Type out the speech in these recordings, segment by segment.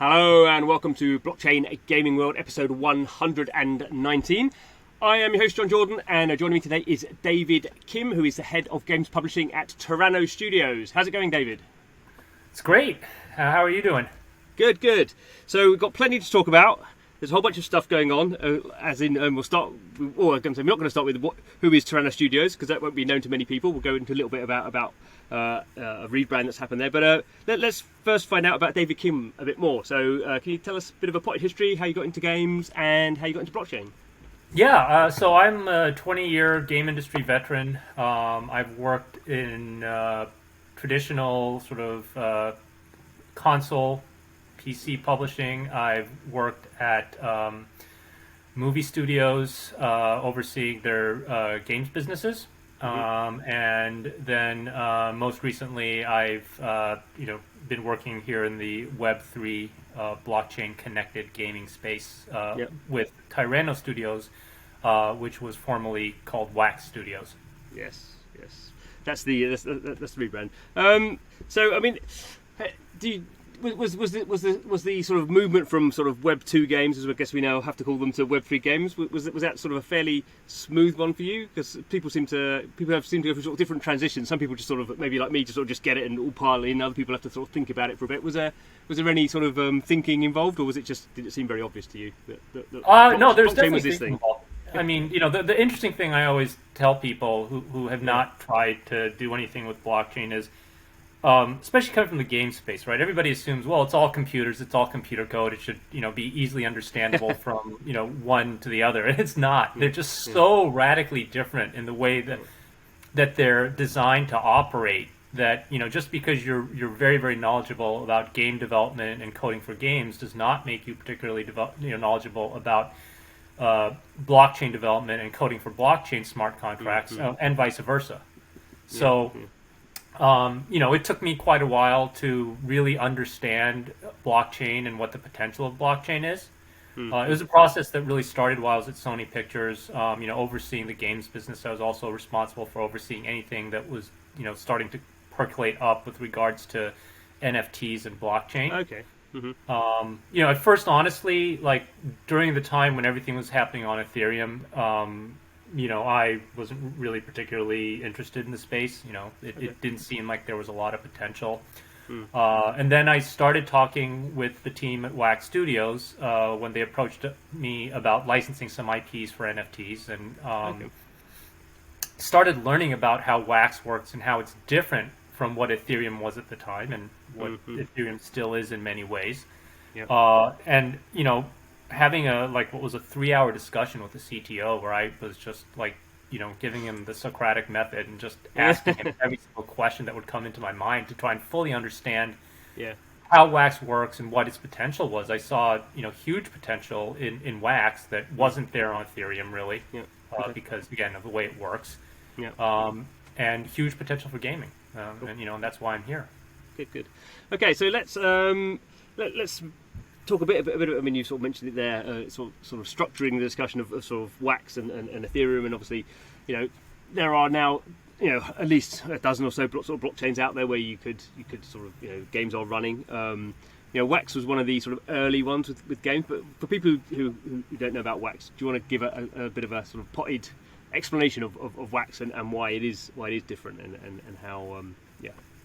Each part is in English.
Hello and welcome to Blockchain Gaming World episode 119. I am your host John Jordan, and joining me today is David Kim, who is the head of games publishing at Tyranno Studios. How's it going, David? It's great. How are you doing? Good. So we've got plenty to talk about. There's a whole bunch of stuff going on, we'll start. We're not going to start with who is Tyranno Studios, because that won't be known to many people. We'll go into a little bit about a rebrand that's happened there. But let's first find out about David Kim a bit more. So can you tell us a bit of a potted history, how you got into games, and how you got into blockchain? Yeah, so I'm a 20-year game industry veteran. I've worked in traditional sort of console PC publishing. I've worked at movie studios, overseeing their games businesses, and then most recently, I've been working here in the Web3 blockchain connected gaming space with Tyranno Studios, which was formerly called Wax Studios. Yes, that's the rebrand. So I mean, Was the sort of movement from sort of Web 2 games, as I guess we now have to call them, to Web 3 games, was that sort of a fairly smooth one for you? Because people seem to go through sort of different transitions. Some people just sort of, maybe like me, just sort of just get it and all pile in. Other people have to sort of think about it for a bit. Was there any sort of thinking involved, or did it seem very obvious to you that no, there's definitely was this thinking thing? involved. I mean, the interesting thing I always tell people who have not tried to do anything with blockchain is, especially coming from the game space, right? Everybody assumes, well, it's all computers, it's all computer code. It should, be easily understandable from, one to the other. And it's not. They're just so radically different in the way that they're designed to operate. That just because you're very, very knowledgeable about game development and coding for games does not make you particularly knowledgeable about blockchain development and coding for blockchain smart contracts, and vice versa. So. It took me quite a while to really understand blockchain and what the potential of blockchain is. It was a process that really started while I was at Sony Pictures, overseeing the games business. I was also responsible for overseeing anything that was, starting to percolate up with regards to NFTs and blockchain. Okay. At first, honestly, like during the time when everything was happening on Ethereum, I wasn't really particularly interested in the space. It didn't seem like there was a lot of potential. And then I started talking with the team at Wax Studios when they approached me about licensing some IPs for NFTs, and started learning about how Wax works and how it's different from what Ethereum was at the time and what Ethereum still is in many ways. And having what was a 3-hour discussion with the CTO, where I was just giving him the Socratic method and just asking him every single question that would come into my mind to try and fully understand how Wax works and what its potential was. I saw huge potential in Wax that wasn't there on Ethereum really, because again of the way it works, and huge potential for gaming, and that's why I'm here. Good. Okay, so let's talk a bit. I mean, you sort of mentioned it there, sort of structuring the discussion of sort of Wax and Ethereum, and obviously, there are now at least a dozen or so sort of blockchains out there where you could sort of games are running. Wax was one of the sort of early ones with games, but for people who don't know about Wax, do you want to give a bit of a sort of potted explanation of Wax and why it is different and how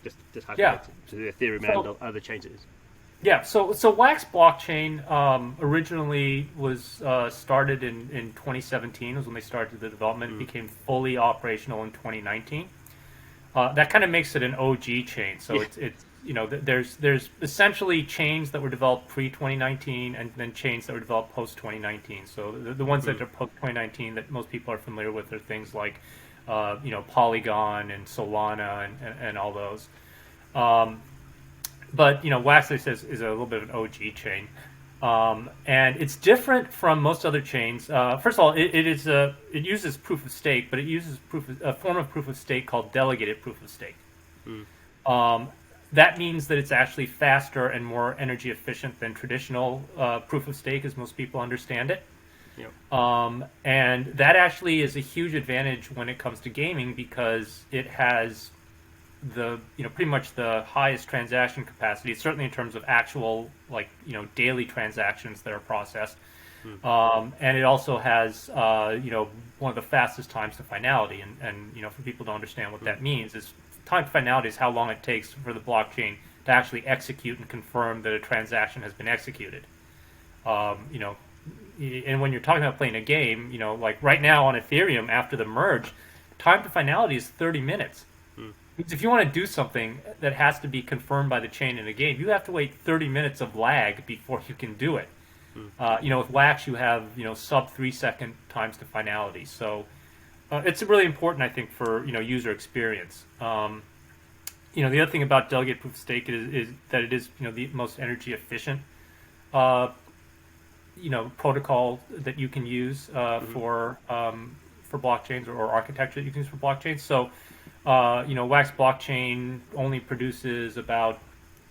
just how it connects to the Ethereum and other changes? Yeah, so Wax blockchain originally was started in 2017 was when they started the development. It became fully operational in 2019. That kind of makes it an OG chain. So it's there's essentially chains that were developed pre-2019 and then chains that were developed post-2019. So the ones that are post-2019 that most people are familiar with are things like Polygon and Solana and all those. But Wax is a little bit of an OG chain, and it's different from most other chains. First of all, it uses proof of stake, but it uses a form of proof of stake called delegated proof of stake. That means that it's actually faster and more energy efficient than traditional proof of stake, as most people understand it. And that actually is a huge advantage when it comes to gaming, because it has the pretty much the highest transaction capacity, certainly in terms of actual daily transactions that are processed. And it also has one of the fastest times to finality. And for people to understand what that means, is time to finality is how long it takes for the blockchain to actually execute and confirm that a transaction has been executed. And when you're talking about playing a game, like right now on Ethereum after the merge, time to finality is 30 minutes. Means if you want to do something that has to be confirmed by the chain in a game, you have to wait 30 minutes of lag before you can do it. With Wax, you have sub 3 second times to finality. So it's really important, I think, for user experience. The other thing about delegate proof of stake is that it is the most energy efficient protocol that you can use for blockchains or architecture that you can use for blockchains. So Wax blockchain only produces about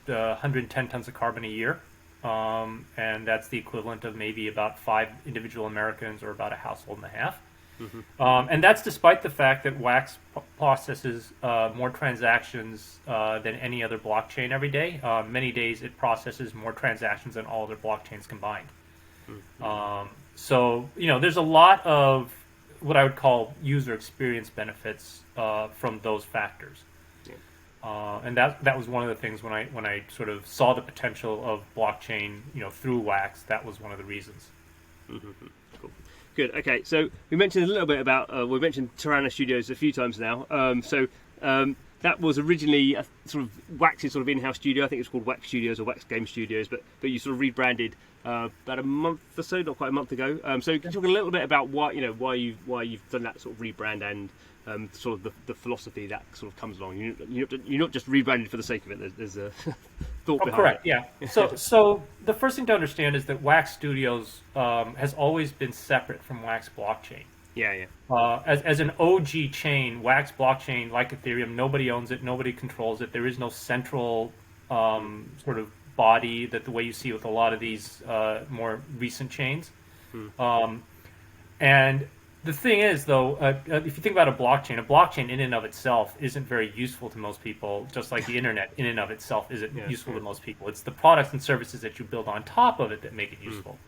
110 tons of carbon a year. And that's the equivalent of maybe about 5 individual Americans or about a household and a half. And that's despite the fact that Wax processes more transactions than any other blockchain every day. Many days it processes more transactions than all other blockchains combined. So there's a lot of what I would call user experience benefits from those factors. And that was one of the things when I sort of saw the potential of blockchain, through Wax. That was one of the reasons. Cool. Good. Okay. So we mentioned a little bit about we mentioned Tyranno Studios a few times now. That was originally a sort of Wax's sort of in-house studio. I think it's called Wax Studios or Wax Game Studios, but you sort of rebranded about a month or so, not quite a month ago. So can you talk a little bit about why you've done that sort of rebrand and sort of the philosophy that sort of comes along. You're not just rebranded for the sake of it. There's a thought behind correct, it. Yeah. So the first thing to understand is that Wax Studios has always been separate from Wax Blockchain. Yeah. As an OG chain, Wax Blockchain, like Ethereum, nobody owns it, nobody controls it. There is no central sort of body that the way you see with a lot of these more recent chains. And the thing is, though, if you think about a blockchain in and of itself isn't very useful to most people, just like the internet in and of itself isn't useful to most people. It's the products and services that you build on top of it that make it useful.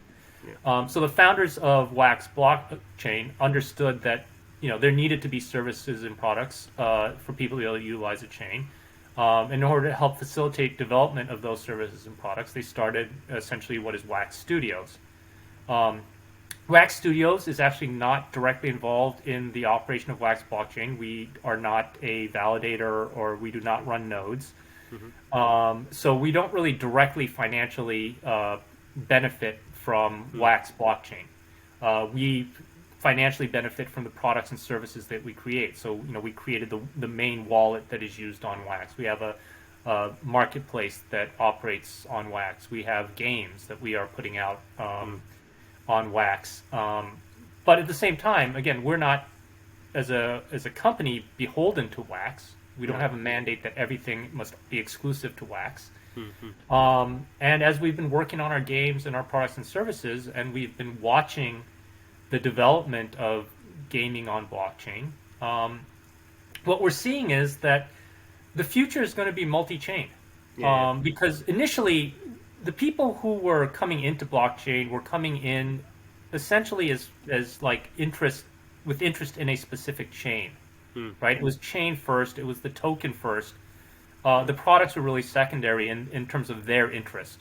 So the founders of Wax Blockchain understood that there needed to be services and products for people to be able to utilize a chain. In order to help facilitate development of those services and products, they started essentially what is Wax Studios. Wax Studios is actually not directly involved in the operation of Wax Blockchain. We are not a validator, or we do not run nodes. So we don't really directly financially benefit from Wax Blockchain. We financially benefit from the products and services that we create. So we created the main wallet that is used on Wax. We have a marketplace that operates on Wax. We have games that we are putting out on Wax. But at the same time, again, we're not, as a company, beholden to Wax. We don't have a mandate that everything must be exclusive to Wax. And as we've been working on our games and our products and services, and we've been watching the development of gaming on blockchain, what we're seeing is that the future is going to be multi-chain. Because initially, the people who were coming into blockchain were coming in essentially as like interest in a specific chain, right? It was chain first. It was the token first. The products were really secondary in terms of their interest.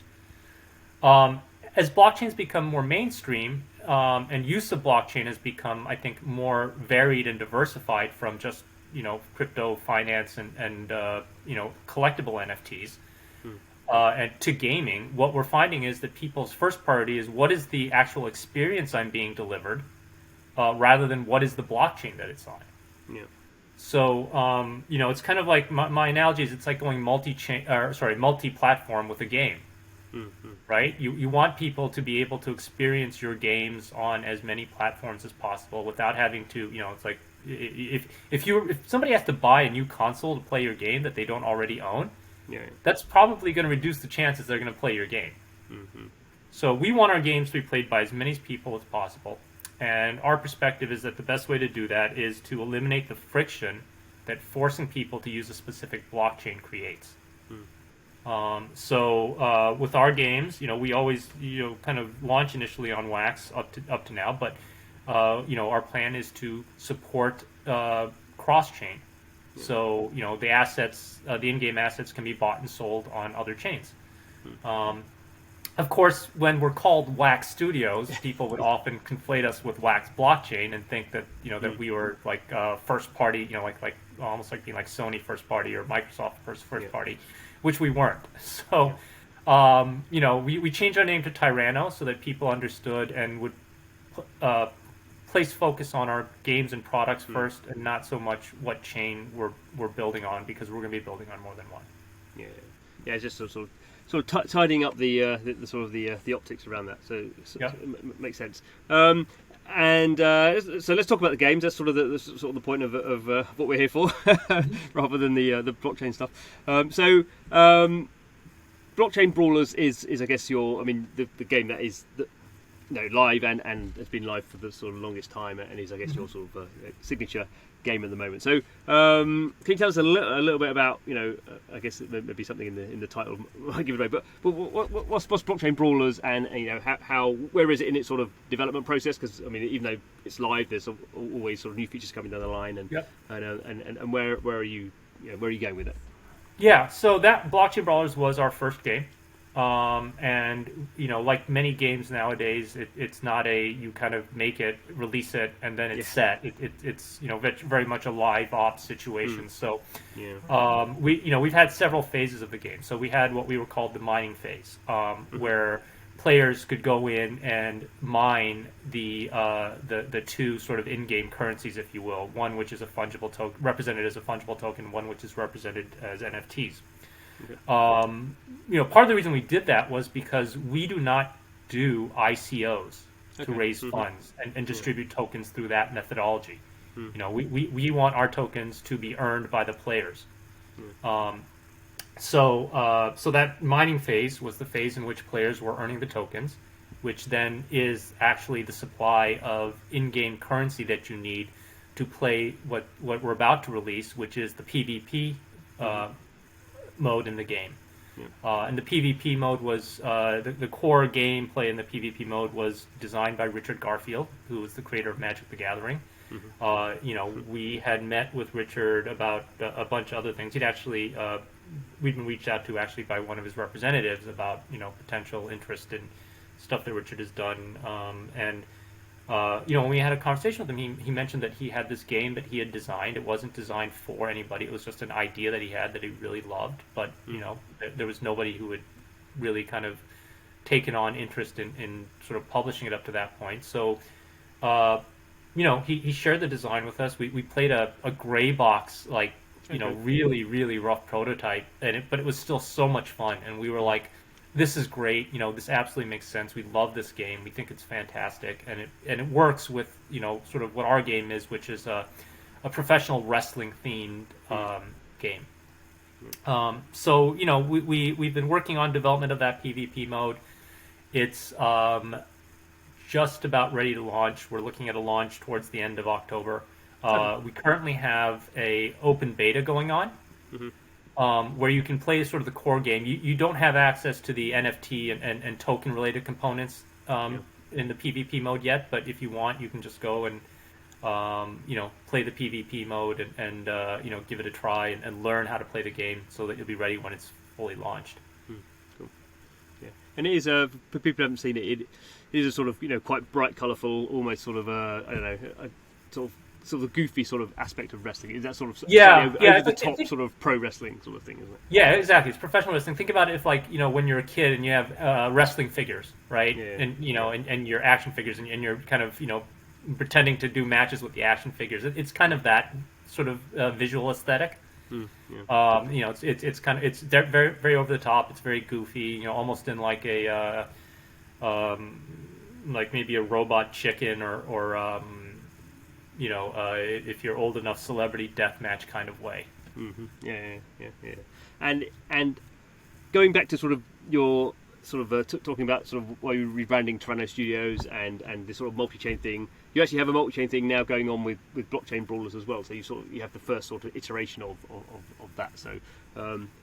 As blockchains become more mainstream and use of blockchain has become, I think, more varied and diversified from just crypto finance and collectible NFTs. And to gaming, what we're finding is that people's first priority is what is the actual experience I'm being delivered, rather than what is the blockchain that it's on. So it's kind of like my analogy is it's like going multi-platform with a game, right? You want people to be able to experience your games on as many platforms as possible without having to, it's like if somebody has to buy a new console to play your game that they don't already own. That's probably going to reduce the chances they're going to play your game. So we want our games to be played by as many people as possible. And our perspective is that the best way to do that is to eliminate the friction that forcing people to use a specific blockchain creates. So with our games, we always kind of launch initially on Wax up to now, but our plan is to support cross chain. So the assets, the in-game assets, can be bought and sold on other chains. Of course, when we're called Wax Studios, people would often conflate us with Wax Blockchain and think that that we were like first party, like almost like being like Sony first party or Microsoft first party, which we weren't. So, we changed our name to Tyranno so that people understood and would place focus on our games and products first, and not so much what chain we're building on, because we're going to be building on more than one. Yeah, it's just sort of tidying up the sort of the optics around that. So it makes sense. And so let's talk about the games. That's sort of the point of what we're here for, rather than the blockchain stuff. Blockchain Brawlers is I guess the game that is live and has been live for the sort of longest time, and is I guess your sort of signature game at the moment. So can you tell us a little bit about I guess maybe something in the title I give it away, but what's Blockchain Brawlers, and how where is it in its sort of development process? Because even though it's live, there's always sort of new features coming down the line, and where are you where are you going with it? Yeah, so that Blockchain Brawlers was our first game. And like many games nowadays, it's not you kind of make it, release it, and then it's set. It's very much a live ops situation. So we've had several phases of the game. So we had what we were called the mining phase, where players could go in and mine the two sort of in-game currencies, if you will. One which is a fungible token, represented as a fungible token. One which is represented as NFTs. Okay. Part of the reason we did that was because we do not do ICOs to raise funds and distribute tokens through that methodology. We want our tokens to be earned by the players. So that mining phase was the phase in which players were earning the tokens, which then is actually the supply of in-game currency that you need to play what we're about to release, which is the PvP mode in the game. And the PvP mode was the core gameplay in the PvP mode was designed by Richard Garfield, who was the creator of Magic the Gathering. We had met with Richard about a bunch of other things. He'd actually we'd been reached out to actually by one of his representatives about potential interest in stuff that Richard has done. When we had a conversation with him, he mentioned that he had this game that he had designed. It wasn't designed for anybody. It was just an idea that he had that he really loved. But, there was nobody who had really kind of taken on interest in sort of publishing it up to that point. So, he shared the design with us. We played a gray box, really, really rough prototype. But it was still so much fun. And we were like, this is great. This absolutely makes sense. We love this game. We think it's fantastic, and it works with sort of what our game is, which is a professional wrestling themed game. So we've been working on development of that PvP mode. It's just about ready to launch. We're looking at a launch towards the end of October. We currently have a open beta going on. Where you can play sort of the core game. You don't have access to the NFT and token related components in the PvP mode yet, but if you want, you can just go and play the PvP mode and give it a try and learn how to play the game so that you'll be ready when it's fully launched. Cool. Yeah, and it is for people who haven't seen it. It is a sort of quite bright, colourful, almost sort of a sort of goofy sort of aspect of wrestling. Is that sort of over the top sort of pro wrestling sort of thing, isn't it? Yeah, exactly. It's professional wrestling. Think about it if when you're a kid and you have wrestling figures, right? Yeah. And your action figures and you're kind of pretending to do matches with the action figures. It's kind of that sort of visual aesthetic. It's kind of it's very, very over the top. It's very goofy. Almost in like a like maybe a robot chicken or if you're old enough, celebrity deathmatch kind of way. Yeah. And going back to sort of your sort of talking about sort of why you're rebranding Tyranno Studios and this sort of multi-chain thing. you actually have a multi-chain thing now going on with blockchain brawlers as well. So you have the first sort of iteration of that. So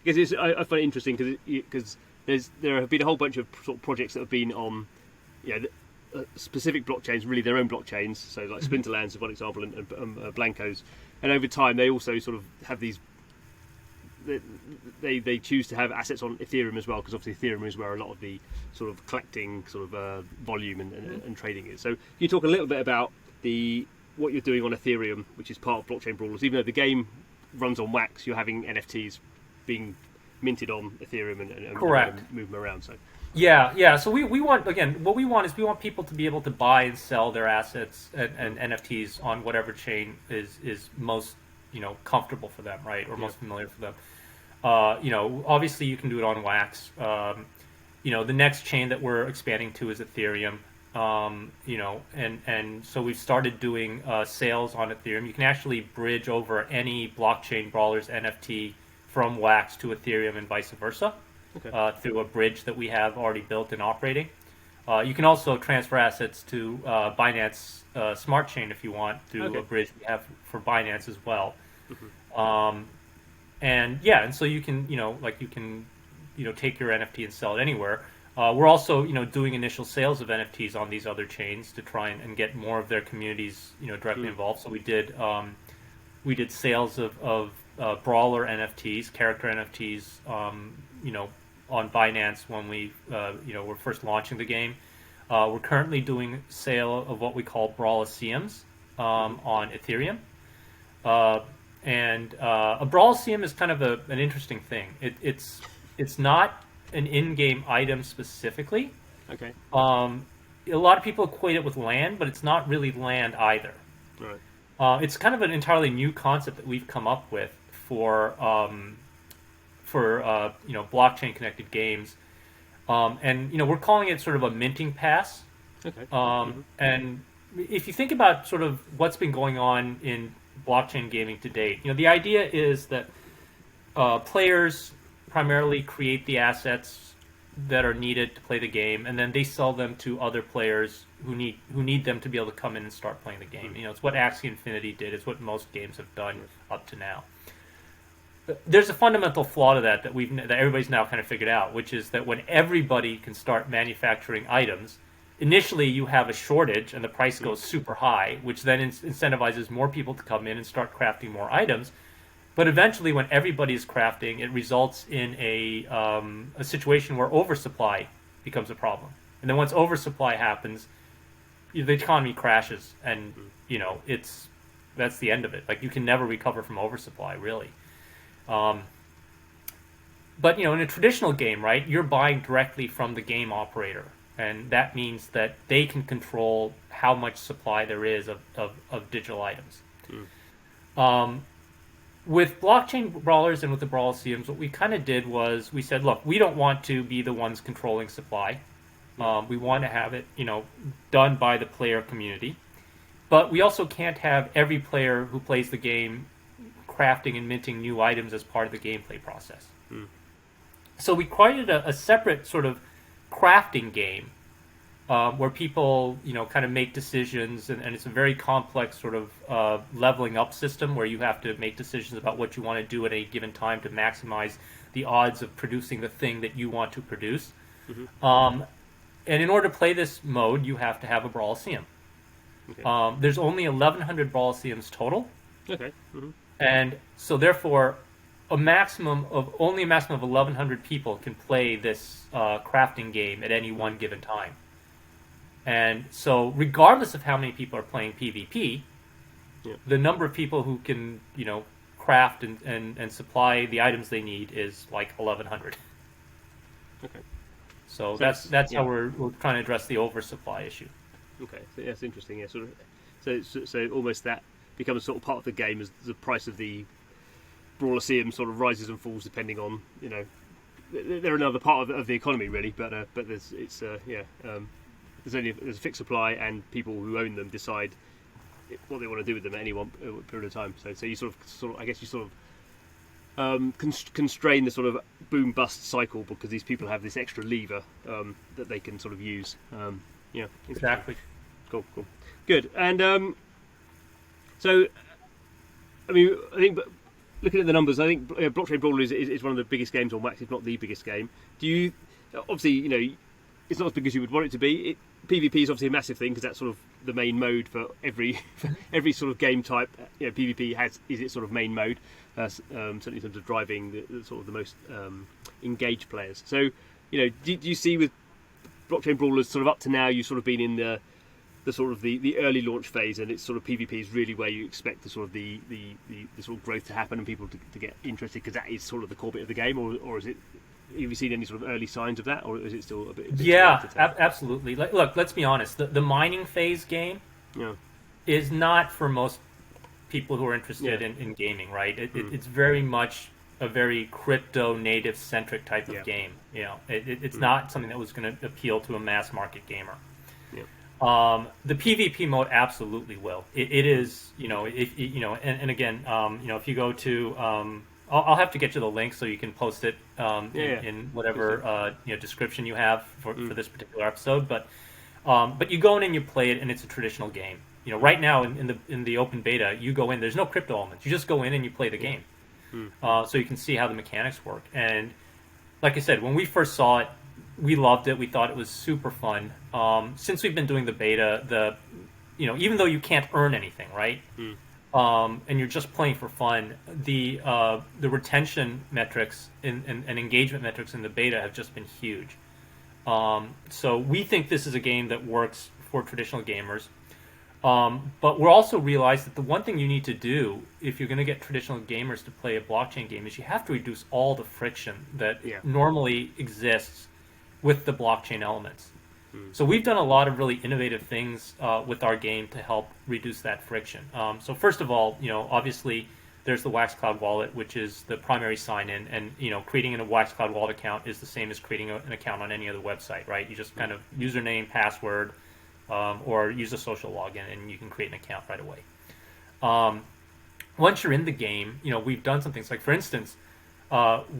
because I find it interesting because there have been a whole bunch of sort of projects that have been on specific blockchains, really their own blockchains. So like Splinterlands is one example, and Blankos. And over time, they also sort of have these. They choose to have assets on Ethereum as well, because obviously Ethereum is where a lot of the sort of collecting sort of volume and trading is. So can you talk a little bit about what you're doing on Ethereum, which is part of blockchain brawlers? Even though the game runs on Wax, you're having NFTs being minted on Ethereum and Correct. Move them around. So yeah. So we want, again, what we want is we want people to be able to buy and sell their assets and NFTs on whatever chain is most comfortable for them, right, or most familiar for them. Obviously you can do it on Wax. The next chain that we're expanding to is Ethereum. And so we've started doing sales on Ethereum. You can actually bridge over any blockchain brawler's NFT from Wax to Ethereum and vice versa, through a bridge that we have already built and operating. You can also transfer assets to Binance Smart Chain if you want, through a bridge we have for Binance as well. And so you can, take your NFT and sell it anywhere. We're also, doing initial sales of NFTs on these other chains to try and get more of their communities, directly involved. So we did sales of brawler NFTs, character NFTs, on Binance when we, were first launching the game. We're currently doing sale of what we call Brawliseums on Ethereum. And a Brawliseum is kind of an interesting thing. It's not an in-game item specifically. Okay. A lot of people equate it with land, but it's not really land either. Right. It's kind of an entirely new concept that we've come up with for blockchain connected games, and we're calling it sort of a minting pass. Okay. And if you think about sort of what's been going on in blockchain gaming to date, the idea is that players primarily create the assets that are needed to play the game, and then they sell them to other players who need them to be able to come in and start playing the game. It's what Axie Infinity did. It's what most games have done up to now. There's a fundamental flaw to that everybody's now kind of figured out, which is that when everybody can start manufacturing items, initially you have a shortage and the price goes super high, which then incentivizes more people to come in and start crafting more items. But eventually, when everybody is crafting, it results in a situation where oversupply becomes a problem. And then once oversupply happens, the economy crashes, and that's the end of it. Like, you can never recover from oversupply, really. But in a traditional game, right, you're buying directly from the game operator, and that means that they can control how much supply there is of digital items. With blockchain brawlers and with the Brawliseums, what we kind of did was we said, look, we don't want to be the ones controlling supply. We want to have it, done by the player community. But we also can't have every player who plays the game crafting and minting new items as part of the gameplay process. So we created a separate sort of crafting game where people, kind of make decisions, and it's a very complex sort of leveling up system where you have to make decisions about what you want to do at a given time to maximize the odds of producing the thing that you want to produce. And in order to play this mode, you have to have a Brawliseum. There's only 1,100 Brawliseums total. And so therefore, a maximum of 1,100 people can play this crafting game at any one given time. And so regardless of how many people are playing PvP, the number of people who can, craft and supply the items they need is like 1,100. So that's how we're trying to address the oversupply issue. Okay, so that's interesting. Yeah, sort of. So almost that becomes sort of part of the game as the price of the Brawliseum sort of rises and falls depending on they're another part of the economy really, but there's a fixed supply, and people who own them decide what they want to do with them at any one period of time. So you sort of I guess you sort of constrain the sort of boom bust cycle because these people have this extra lever that they can sort of use. Exactly. Cool. Good. And so, I mean, I think looking at the numbers, I think Blockchain Brawl is one of the biggest games on Wax, if not the biggest game. Do you, obviously, it's not as big as you would want it to be. PvP is obviously a massive thing because that's sort of the main mode for every sort of game type. PvP is its sort of main mode, certainly in terms of driving the sort of the most engaged players. So, do you see with Blockchain Brawlers sort of up to now, you've sort of been in the sort of the early launch phase, and it's sort of PvP is really where you expect the sort of the sort of growth to happen and people to get interested, because that is sort of the core bit of the game, or is it? Have you seen any sort of early signs of that, or is it still a bit? Yeah, absolutely. Look, let's be honest. The mining phase game is not for most people who are interested in gaming, right? It's very much a very crypto native centric type of game. It's not something that was going to appeal to a mass market gamer. The PvP mode absolutely will. It is, and again, if you go to, I'll have to get you the link so you can post it in whatever description you have for this particular episode. But you go in and you play it, and it's a traditional game. Right now in the open beta, you go in. There's no crypto elements. You just go in and you play the game, so you can see how the mechanics work. And like I said, when we first saw it, we loved it. We thought it was super fun. Since we've been doing the beta, even though you can't earn anything, right? And you're just playing for fun, the retention metrics and engagement metrics in the beta have just been huge. So we think this is a game that works for traditional gamers. But we're also realized that the one thing you need to do if you're going to get traditional gamers to play a blockchain game is you have to reduce all the friction that normally exists with the blockchain elements. So we've done a lot of really innovative things with our game to help reduce that friction. So first of all, obviously there's the Wax Cloud wallet, which is the primary sign-in, and creating a Wax Cloud wallet account is the same as creating an account on any other website, right? You just kind of username, password, or use a social login, and you can create an account right away. Once you're in the game, we've done some things like, for instance,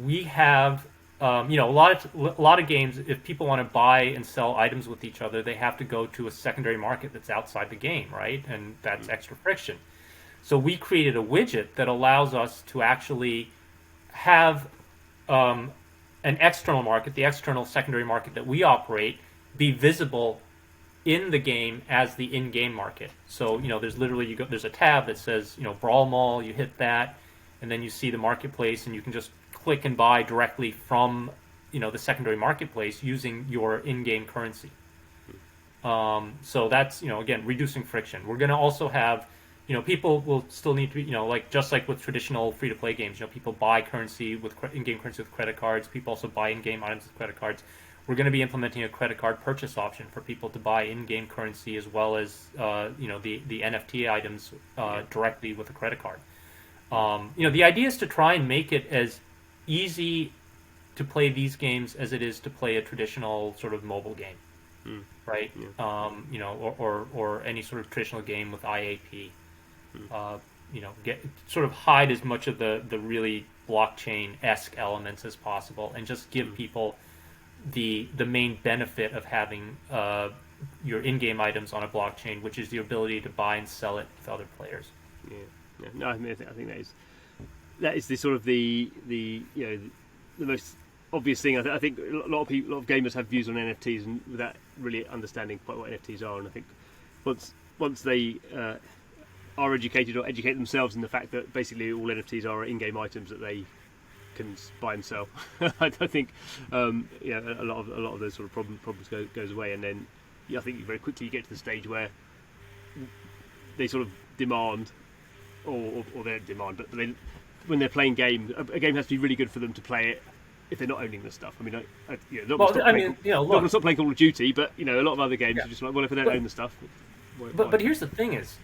we have. A lot of games, if people want to buy and sell items with each other, they have to go to a secondary market that's outside the game, right? And that's extra friction. So we created a widget that allows us to actually have an external market, the external secondary market that we operate, be visible in the game as the in-game market. So there's literally there's a tab that says Brawl Mall. You hit that, and then you see the marketplace, and you can just click and buy directly from the secondary marketplace using your in-game currency. So that's again, reducing friction. We're going to also have people will still need to be just like with traditional free-to-play games, people buy currency with in-game currency with credit cards. People also buy in-game items with credit cards. We're going to be implementing a credit card purchase option for people to buy in-game currency as well as the NFT items directly with a credit card. The idea is to try and make it as easy to play these games as it is to play a traditional sort of mobile game, right? Or any sort of traditional game with IAP. Get sort of hide as much of the really blockchain-esque elements as possible, and just give people the main benefit of having your in-game items on a blockchain, which is the ability to buy and sell it with other players. No, I think that is the sort of the most obvious thing. I think a lot of gamers have views on NFTs and without really understanding quite what NFTs are. And I think once they are educated or educate themselves in the fact that basically all NFTs are in-game items that they can buy and sell, I think a lot of those sort of problems goes away. And then I think very quickly you get to the stage where they sort of demand, or they don't demand, but when they're playing a game has to be really good for them to play it if they're not owning the stuff. I mean, not going to stop playing Call of Duty, but a lot of other games are just like, well, if I don't own the stuff. But here's the thing: is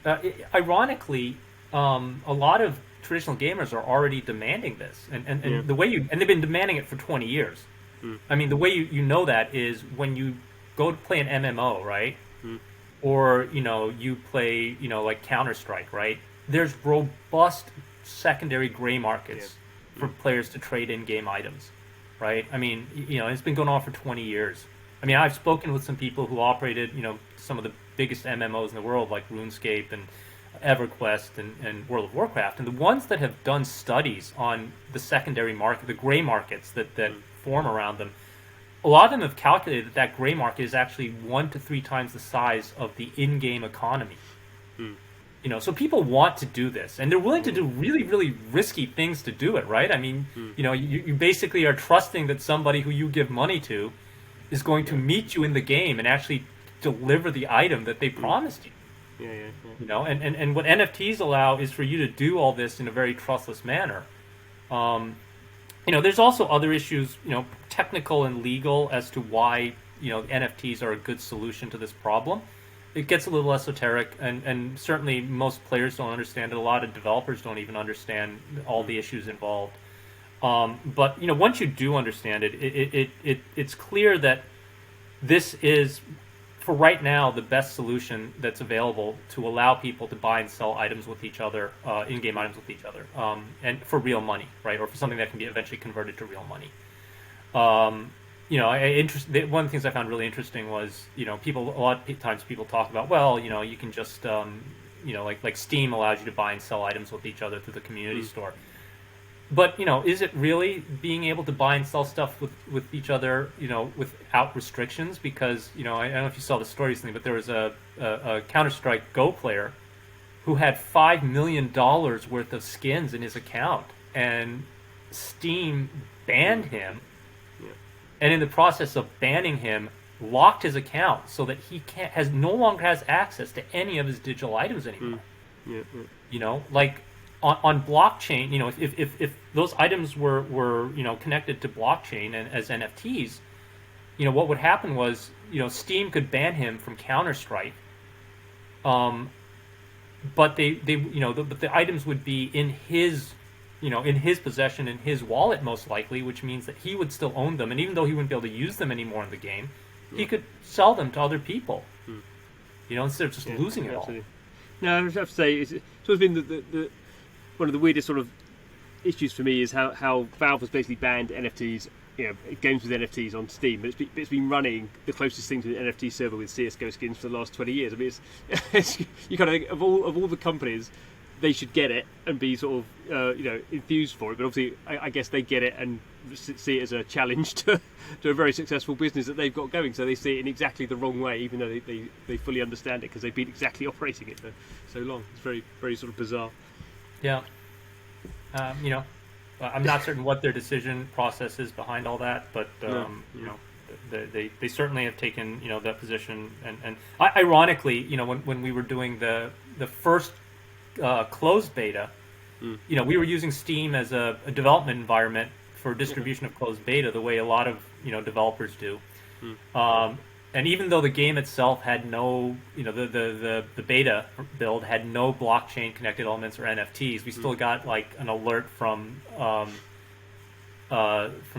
ironically, a lot of traditional gamers are already demanding this, and the way they've been demanding it for 20 years. I mean, the way you know that is when you go to play an MMO, right? Or you play like Counter-Strike, right? There's robust secondary gray markets for players to trade in-game items, right? I mean, it's been going on for 20 years. I mean, I've spoken with some people who operated, some of the biggest MMOs in the world, like RuneScape and EverQuest and World of Warcraft. And the ones that have done studies on the secondary market, the gray markets that form around them, a lot of them have calculated that that gray market is actually 1 to 3 times the size of the in-game economy. You know, so people want to do this, and they're willing to do really, really risky things to do it, right? I mean, you know, you basically are trusting that somebody who you give money to is going to meet you in the game and actually deliver the item that they promised you. You know, and what NFTs allow is for you to do all this in a very trustless manner. You know, there's also other issues, you know, technical and legal as to why, you know, NFTs are a good solution to this problem. It gets a little esoteric, and certainly most players don't understand it. A lot of developers don't even understand all the issues involved. But, you know, once you do understand it, it's clear that this is, for right now, the best solution that's available to allow people to buy and sell items with each other, in-game items with each other, and for real money, right? Or for something that can be eventually converted to real money. You know, one of the things I found really interesting was, you know, a lot of times people talk about, well, you know, you can just, you know, like Steam allows you to buy and sell items with each other through the community store. But, you know, is it really being able to buy and sell stuff with each other, you know, without restrictions? Because, you know, I don't know if you saw the story recently, but there was a Counter-Strike Go player who had $5 million worth of skins in his account, and Steam banned him. And in the process of banning him, locked his account so that he no longer has access to any of his digital items anymore. You know, like on blockchain, you know, if those items were you know, connected to blockchain and as NFTs, you know, what would happen was, you know, Steam could ban him from Counter-Strike, but they you know, but the items would be in his, you know, in his possession, in his wallet most likely, which means that he would still own them, and even though he wouldn't be able to use them anymore in the game, he could sell them to other people. You know, instead of just losing it all. No, I have to say, it's always been the one of the weirdest sort of issues for me is how Valve has basically banned NFTs, you know, games with NFTs on Steam, but it's been running the closest thing to an NFT server with CS:GO skins for the last 20 years. I mean, it's you kind of think of all the companies, they should get it and be sort of you know, enthused for it, but obviously I guess they get it and see it as a challenge to a very successful business that they've got going, so they see it in exactly the wrong way, even though they fully understand it because they've been exactly operating it for so long. It's very, very sort of bizarre. Yeah. You know, I'm not certain what their decision process is behind all that, but you know, they certainly have taken, you know, that position, and ironically, you know, when we were doing the first closed beta, you know, we were using Steam as a development environment for distribution of closed beta, the way a lot of, you know, developers do. And even though the game itself had no, you know, the beta build had no blockchain connected elements or NFTs, we still got like an alert from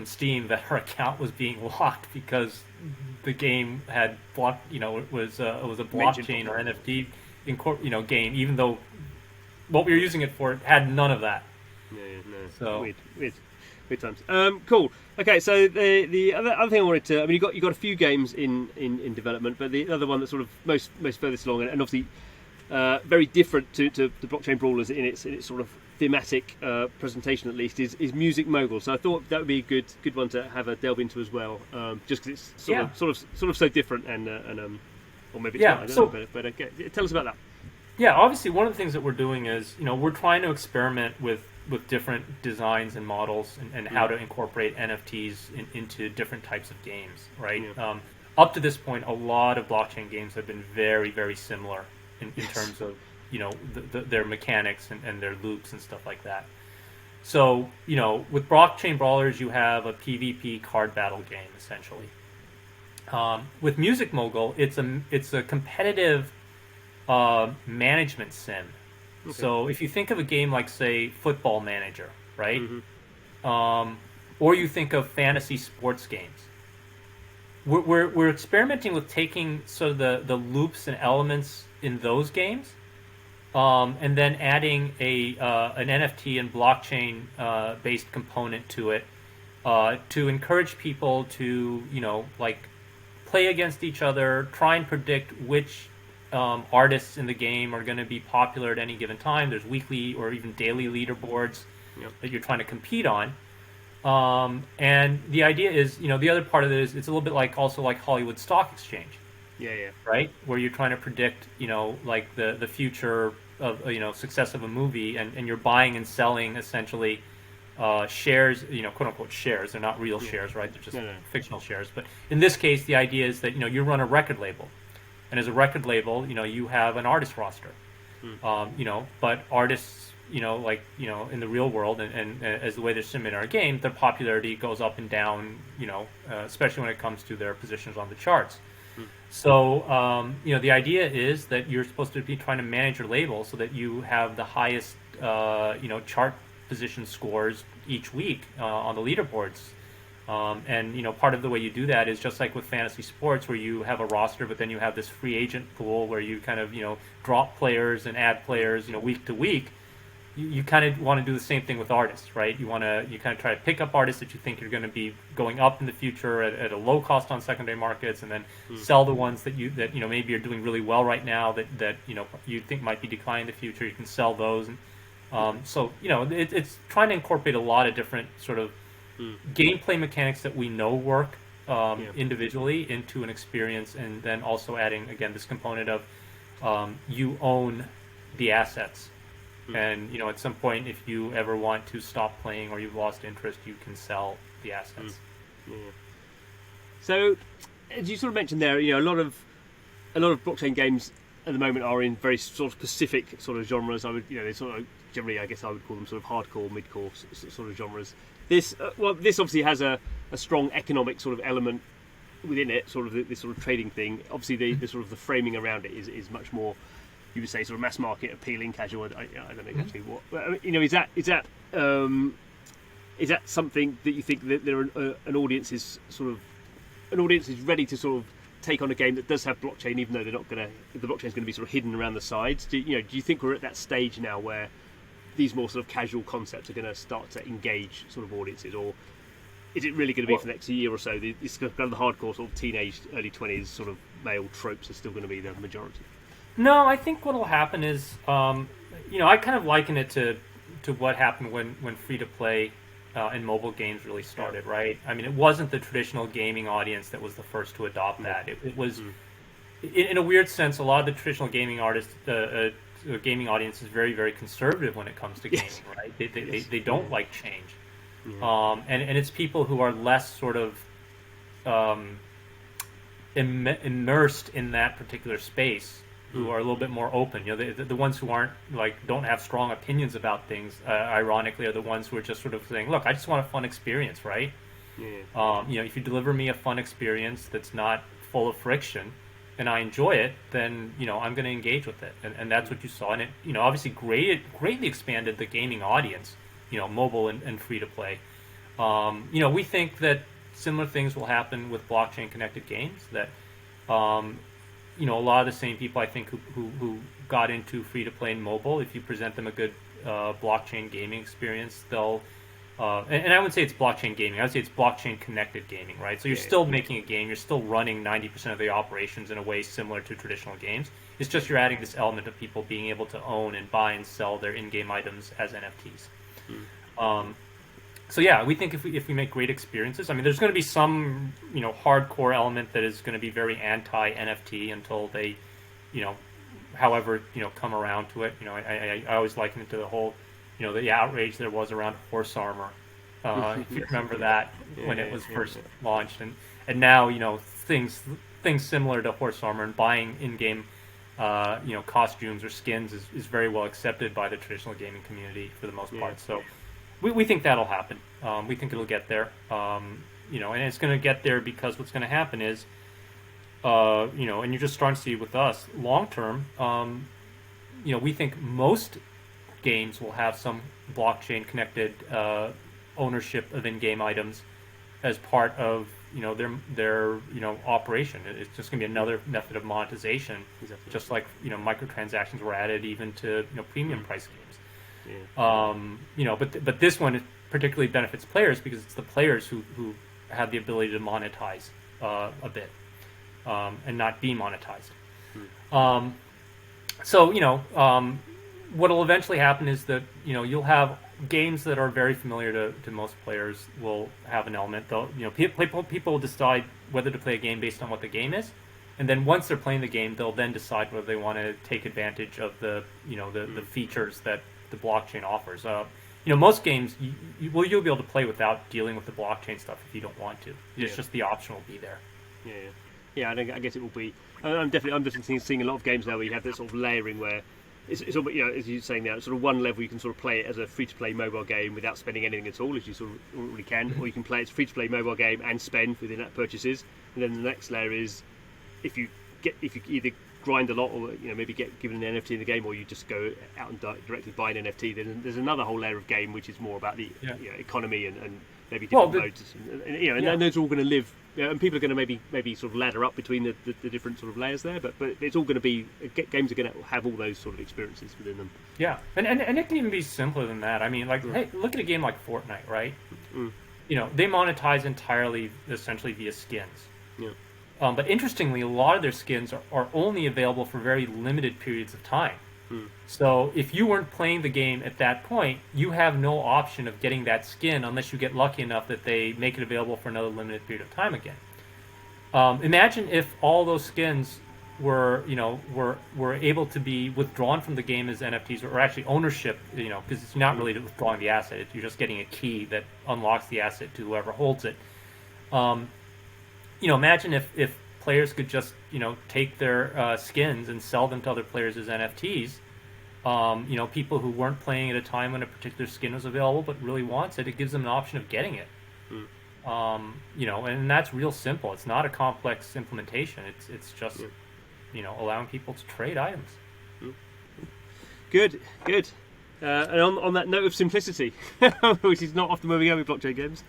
Steam that our account was being locked because the game had it was a blockchain or NFT you know, game, even though what we were using it for had none of that. So weird times. Cool. Okay, so the other thing I wanted to, I mean, you got a few games in development, but the other one that's sort of most furthest along, and obviously very different to the blockchain brawlers in its sort of thematic presentation, at least, is Music Mogul. So I thought that would be a good one to have a delve into as well, just because it's sort of so different and or maybe it's not, I don't know, but okay, tell us about that. Yeah, obviously one of the things that we're doing is, you know, we're trying to experiment with different designs and models and how to incorporate NFTs into different types of games, right? Up to this point, a lot of blockchain games have been very, very similar in terms of, you know, their mechanics and their loops and stuff like that. So, you know, with blockchain brawlers, you have a PvP card battle game, essentially. With Music Mogul, it's a competitive management sim. Okay. So if you think of a game like, say, Football Manager, right? Or you think of fantasy sports games, we're experimenting with taking sort of the loops and elements in those games, and then adding an NFT and blockchain based component to it, to encourage people to, you know, like, play against each other, try and predict which artists in the game are going to be popular at any given time. There's weekly or even daily leaderboards that you're trying to compete on. And the idea is, the other part of it is it's a little bit like also like Hollywood Stock Exchange. Yeah. Right? Where you're trying to predict, like the future of, success of a movie, and you're buying and selling essentially shares, quote unquote shares. They're not real shares, right? They're just fictional shares. But in this case, the idea is that, you run a record label. And as a record label, you have an artist roster. But artists, in the real world, and as the way they're submitted in our game, their popularity goes up and down, especially when it comes to their positions on the charts. So, the idea is that you're supposed to be trying to manage your label so that you have the highest, chart position scores each week on the leaderboards. And part of the way you do that is just like with fantasy sports, where you have a roster, but then you have this free agent pool where you kind of drop players and add players week to week. You kind of want to do the same thing with artists, right? You kind of try to pick up artists that you think you're going to be going up in the future at a low cost on secondary markets, and then sell the ones that maybe you're doing really well right now that you think might be declining in the future. You can sell those, and so it's trying to incorporate a lot of different sort of gameplay mechanics that we know work individually into an experience, and then also adding again this component of you own the assets. And at some point, if you ever want to stop playing or you've lost interest, you can sell the assets. So, as you sort of mentioned there, a lot of blockchain games at the moment are in very sort of specific sort of genres. I would, they sort of generally, I guess, I would call them sort of hardcore, midcore sort of genres. This obviously has a strong economic sort of element within it, sort of this sort of trading thing. Obviously, the sort of the framing around it is much more, you would say, sort of mass market appealing, casual. I don't know exactly what. But, is that something that you think that an audience is ready to sort of take on a game that does have blockchain, even though the blockchain is going to be sort of hidden around the sides? Do you think we're at that stage now where these more sort of casual concepts are going to start to engage sort of audiences, or is it really going to be for the next year or so? This kind of the hardcore sort of teenage, early 20s sort of male tropes are still going to be the majority? No, I think what will happen is, I kind of liken it to what happened when free-to-play and mobile games really started, right? I mean, it wasn't the traditional gaming audience that was the first to adopt that. It was, in a weird sense, a lot of the traditional gaming gaming audience is very, very conservative when it comes to gaming, right? They don't like change. And it's people who are less sort of immersed in that particular space, who are a little bit more open. The ones who aren't don't have strong opinions about things, ironically, are the ones who are just sort of saying, look, I just want a fun experience, right? If you deliver me a fun experience that's not full of friction and I enjoy it, then I'm going to engage with it, and that's what you saw. And it obviously greatly expanded the gaming audience, mobile and free to play. We think that similar things will happen with blockchain connected games, that a lot of the same people, I think, who got into free-to-play and mobile, if you present them a good blockchain gaming experience, they'll... and I wouldn't say it's blockchain gaming. I would say it's blockchain-connected gaming, right? So you're still making a game. You're still running 90% of the operations in a way similar to traditional games. It's just you're adding this element of people being able to own and buy and sell their in-game items as NFTs. So yeah, we think if we make great experiences, I mean, there's going to be some hardcore element that is going to be very anti-NFT until they, however come around to it. I always liken it to the whole, the outrage there was around horse armor. If you remember that when it was first launched, and now things similar to horse armor and buying in-game costumes or skins is very well accepted by the traditional gaming community for the most part. So. We think that'll happen. We think it'll get there. And it's going to get there because what's going to happen is, and you're just starting to see with us long term. We think most games will have some blockchain connected ownership of in-game items as part of their operation. It's just going to be another method of monetization, just like microtransactions were added even to premium price games. But this one particularly benefits players because it's the players who have the ability to monetize a bit and not be monetized. So what will eventually happen is that you'll have games that are very familiar to most players will have an element. They'll people will decide whether to play a game based on what the game is, and then once they're playing the game, they'll then decide whether they want to take advantage of the the features that the blockchain offers. Most games you'll be able to play without dealing with the blockchain stuff if you don't want to. It's just the option will be there. Yeah. I guess it will be. I'm just seeing a lot of games now where you have this sort of layering where it's as you're saying now, it's sort of one level you can sort of play it as a free-to-play mobile game without spending anything at all, as you sort of already can, or you can play it as a free-to-play mobile game and spend within that purchases. And then the next layer is if you either grind a lot or maybe get given an NFT in the game, or you just go out and directly buy an NFT. Then there's another whole layer of game which is more about the economy and maybe different modes, and those are all going to live. And people are going to maybe sort of ladder up between the different sort of layers there, but it's all going to be games are going to have all those sort of experiences within them. Yeah, and it can even be simpler than that. I mean, hey, look at a game like Fortnite, right? They monetize entirely, essentially via skins. Yeah. But interestingly, a lot of their skins are only available for very limited periods of time. So if you weren't playing the game at that point, you have no option of getting that skin unless you get lucky enough that they make it available for another limited period of time again. Imagine if all those skins were able to be withdrawn from the game as NFTs, or actually ownership, because it's not really withdrawing the asset, you're just getting a key that unlocks the asset to whoever holds it. Imagine if players could just take their skins and sell them to other players as NFTs. People who weren't playing at a time when a particular skin was available but really wants it, it gives them an option of getting it. And that's real simple. It's not a complex implementation. It's just allowing people to trade items. Good. And on that note of simplicity, which is not often where we go with blockchain games,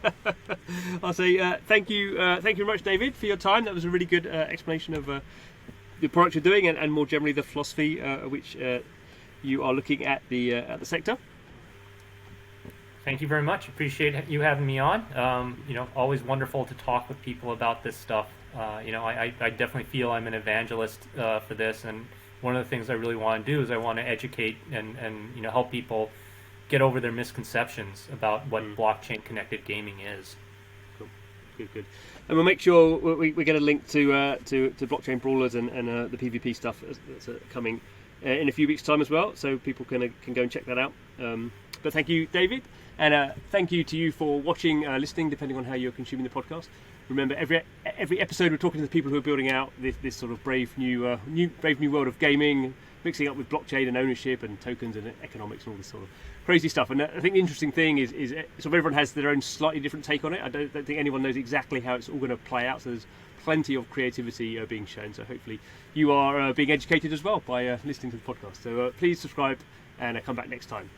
I'll say thank you very much, David, for your time. That was a really good explanation of the product you're doing and more generally the philosophy which you are looking at the sector. Thank you very much. Appreciate you having me on. Always wonderful to talk with people about this stuff. I definitely feel I'm an evangelist for this, and one of the things I really want to do is I want to educate and help people get over their misconceptions about what blockchain connected gaming is. Cool. Good. And we'll make sure we get a link to blockchain brawlers and the PvP stuff that's coming in a few weeks' time as well, so people can go and check that out. But thank you, David, and thank you to you for watching, listening, depending on how you're consuming the podcast. Remember, every episode we're talking to the people who are building out this sort of brave new world of gaming, mixing up with blockchain and ownership and tokens and economics and all this sort of crazy stuff. And I think the interesting thing is sort of everyone has their own slightly different take on it. I don't think anyone knows exactly how it's all going to play out. So there's plenty of creativity being shown. So hopefully you are being educated as well by listening to the podcast. So please subscribe and come back next time.